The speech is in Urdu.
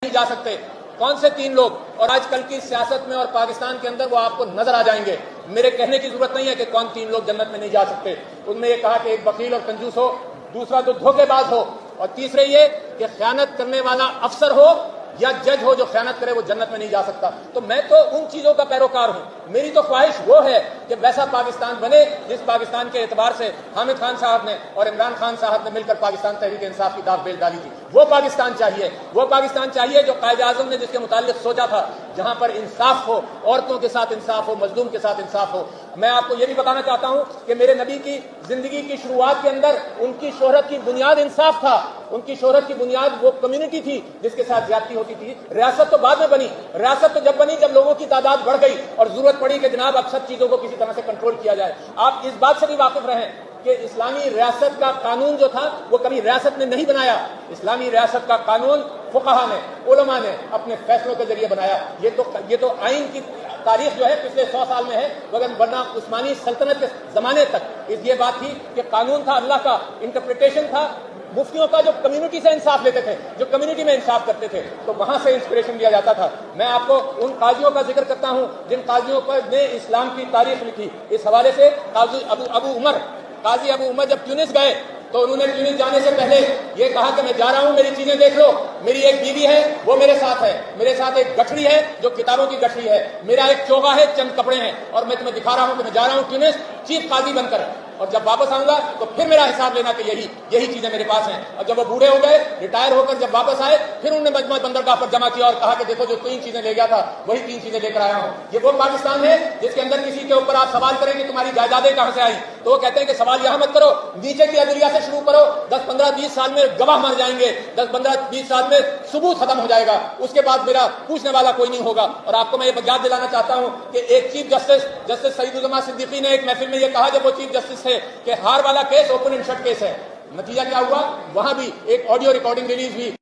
نہیں جا سکتے۔ کون سے 3 لوگ؟ اور آج کل کی سیاست میں اور پاکستان کے اندر وہ آپ کو نظر آ جائیں گے۔ میرے کہنے کی ضرورت نہیں ہے کہ کون 3 لوگ جنت میں نہیں جا سکتے۔ ان میں یہ کہا کہ ایک بخیل اور کنجوس ہو، دوسرا تو دھوکے باز ہو، اور تیسرے یہ کہ خیانت کرنے والا افسر ہو یا جج ہو جو خیانت کرے وہ جنت میں نہیں جا سکتا۔ تو میں تو ان چیزوں کا پیروکار ہوں۔ میری تو خواہش وہ ہے کہ ویسا پاکستان بنے جس پاکستان کے اعتبار سے حامد خان صاحب نے اور عمران خان صاحب نے مل کر پاکستان تحریک انصاف کی داغ بیل ڈالی تھی۔ وہ پاکستان چاہیے، وہ پاکستان چاہیے جو قائد اعظم نے جس کے متعلق سوچا تھا، جہاں پر انصاف ہو، عورتوں کے ساتھ انصاف ہو، مظلوم کے ساتھ انصاف ہو۔ میں آپ کو یہ بھی بتانا چاہتا ہوں کہ میرے نبی کی زندگی کی شروعات کے اندر ان کی شہرت کی بنیاد انصاف تھا۔ ان کی شہرت کی بنیاد وہ کمیونٹی تھی جس کے ساتھ زیادتی ہوتی تھی۔ ریاست تو بعد میں بنی، ریاست تو جب بنی جب لوگوں کی تعداد بڑھ گئی اور ضرورت پڑی کہ جناب اب سب چیزوں کو کسی طرح سے کنٹرول کیا جائے۔ آپ اس بات سے بھی واقف رہیں کہ اسلامی ریاست کا قانون جو تھا وہ کبھی ریاست نے نہیں بنایا۔ اسلامی ریاست کا قانون فقہا نے، علماء نے اپنے فیصلوں کے ذریعے بنایا۔ یہ تو آئین کی تاریخ جو ہے پچھلے 100 سال میں ہے، ورنہ عثمانی سلطنت کے زمانے تک یہ بات تھی کہ قانون تھا اللہ کا، انٹرپریٹیشن تھا مفتیوں کا جو کمیونٹی سے انصاف لیتے تھے، جو کمیونٹی میں انصاف کرتے تھے، تو وہاں سے انسپریشن لیا جاتا تھا۔ میں آپ کو ان قاضیوں کا ذکر کرتا ہوں جن قاضیوں پر نے اسلام کی تاریخ لکھی۔ اس حوالے سے قاضی ابو عمر جب تیونس گئے تو انہوں نے تیونس جانے سے پہلے یہ کہا کہ میں جا رہا ہوں، میری چیزیں دیکھ لو، میری ایک بیوی ہے وہ میرے ساتھ ہے، میرے ساتھ ایک گٹھڑی ہے جو کتابوں کی گٹھڑی ہے، میرا ایک چوغا ہے، چند کپڑے ہیں، اور میں تمہیں دکھا رہا ہوں کہ میں جا رہا ہوں تیونس چیف قاضی بن کر، اور جب واپس آؤں گا تو پھر میرا حساب لینا کہ یہی چیزیں میرے پاس ہیں۔ اور جب وہ بوڑھے ہو گئے، ریٹائر ہو کر جب واپس آئے، پھر انہوں نے مجمع بندرگاہ پر جمع کیا اور کہا کہ دیکھو جو 3 چیزیں لے گیا تھا وہی 3 چیزیں لے کر آیا ہوں۔ یہ وہ پاکستان ہے جس کے اندر کسی کے اوپر آپ سوال کریں کہ تمہاری جائیدادیں کہاں سے آئی، تو وہ کہتے ہیں کہ سوال یہاں مت کرو، نیچے کی عدلیہ سے شروع کرو، 10-15-20 سال میں گواہ مر جائیں گے، 10-15-20 سال میں ثبوت ختم ہو جائے گا، اس کے بعد میرا پوچھنے والا کوئی نہیں ہوگا۔ اور آپ کو میں یہ یاد دلانا چاہتا ہوں کہ ایک چیف جسٹس سعید الزما صدیقی نے ایک محفل میں یہ کہا جب وہ چیف جسٹس تھے کہ ہار والا case open and shut case ہے۔ نتیجہ کیا ہوا؟ وہاں بھی ایک آڈیو ریکارڈنگ ریلیز ہوئی۔